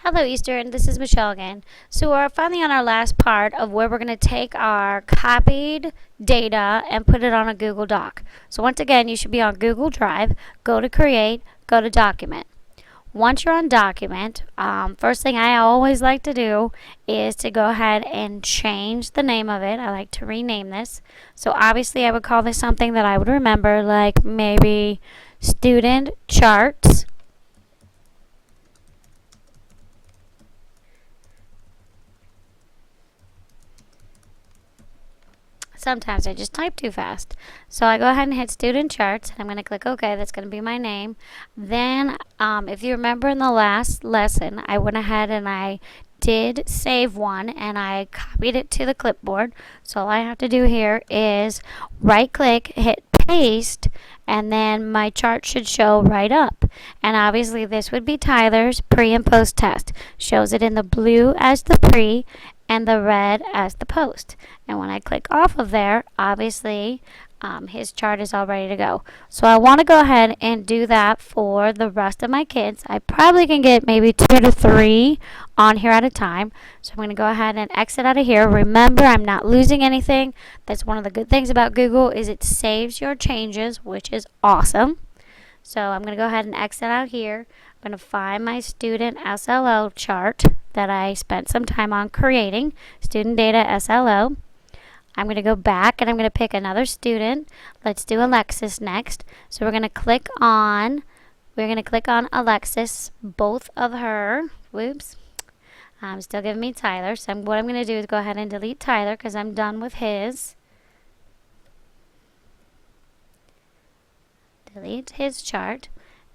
Hello, Eastern. This is Michelle again. So we're finally on our last part of where we're going to take our copied data and put it on a Google Doc. So once again, you should be on Google Drive. Go to Create, go to Document. Once you're on Document, first thing I always like to do is to go ahead and change the name of it. I like to rename this. So obviously I would call this something that I would remember, like maybe Student Charts. Sometimes I just type too fast. So I go ahead and hit Student Charts, and I'm going to click OK. That's going to be my name. Then, if you remember in the last lesson, I went ahead and I did save one, and I copied it to the clipboard. So all I have to do here is right-click, hit Paste, and then my chart should show right up. And obviously this would be Tyler's pre and post test. Shows it in the blue as the pre and the red as the post. And when I click off of there, obviously his chart is all ready to go. So I want to go ahead and do that for the rest of my kids. I probably can get maybe 2 to 3 on here at a time. So I'm going to go ahead and exit out of here. Remember, I'm not losing anything. That's one of the good things about Google is it saves your changes, which is awesome. So I'm going to go ahead and exit out here. I'm going to find my student SLO chart that I spent some time on creating, student data SLO. I'm going to go back and I'm going to pick another student. Let's do Alexis next. So we're going to click on Alexis, both of her. Whoops. Still giving me Tyler. So what I'm going to do is go ahead and delete Tyler because I'm done with his. Delete his chart.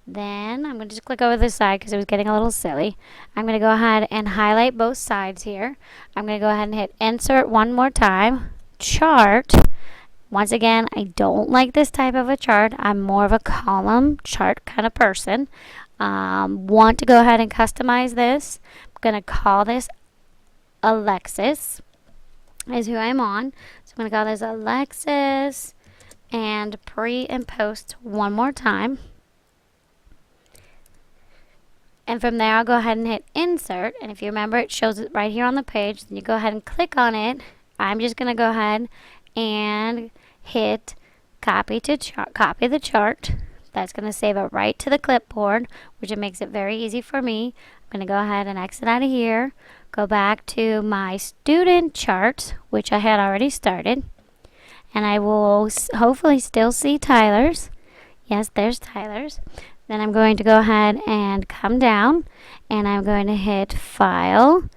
Then I'm going to just click over this side because it was getting a little silly. I'm going to go ahead and highlight both sides here. I'm going to go ahead and hit Insert one more time. Chart. Once again, I don't like this type of a chart. I'm more of a column chart kind of person. Want to go ahead and customize this. I'm going to call this Alexis is who I'm on. So I'm going to call this Alexis and pre and post one more time. And from there, I'll go ahead and hit Insert. And if you remember, it shows it right here on the page. Then you go ahead and click on it. I'm just going to go ahead and hit Copy the chart. That's going to save it right to the clipboard, which it makes it very easy for me. I'm going to go ahead and exit out of here. Go back to my student chart, which I had already started. And I will hopefully still see Tyler's. Yes, there's Tyler's. Then I'm going to go ahead and come down, and I'm going to hit File.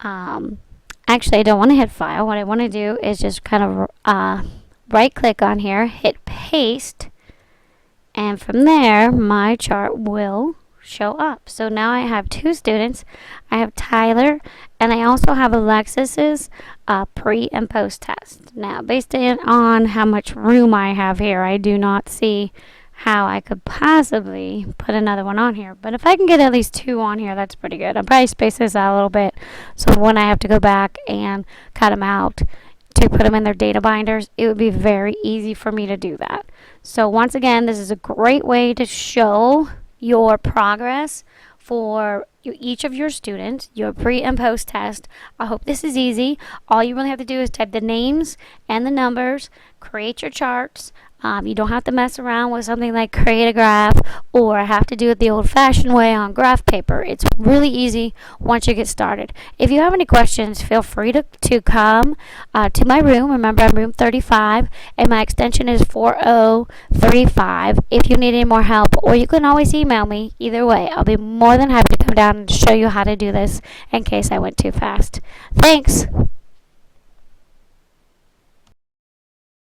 Actually, I don't want to hit File. What I want to do is just kind of right-click on here, hit Paste, and from there, my chart will show up. So now I have 2 students. I have Tyler, and I also have Alexis's pre and post test. Now, based on how much room I have here, I do not see how I could possibly put another one on here. But if I can get at least 2 on here, that's pretty good. I'll probably space this out a little bit so when I have to go back and cut them out to put them in their data binders, it would be very easy for me to do that. So once again, this is a great way to show your progress for each of your students, your pre and post test. I hope this is easy. All you really have to do is type the names and the numbers, create your charts. You don't have to mess around with something like create a graph or have to do it the old-fashioned way on graph paper. It's really easy once you get started. If you have any questions, feel free to come to my room. Remember, I'm room 35, and my extension is 4035 if you need any more help, or you can always email me. Either way, I'll be more than happy to come down and show you how to do this in case I went too fast. Thanks.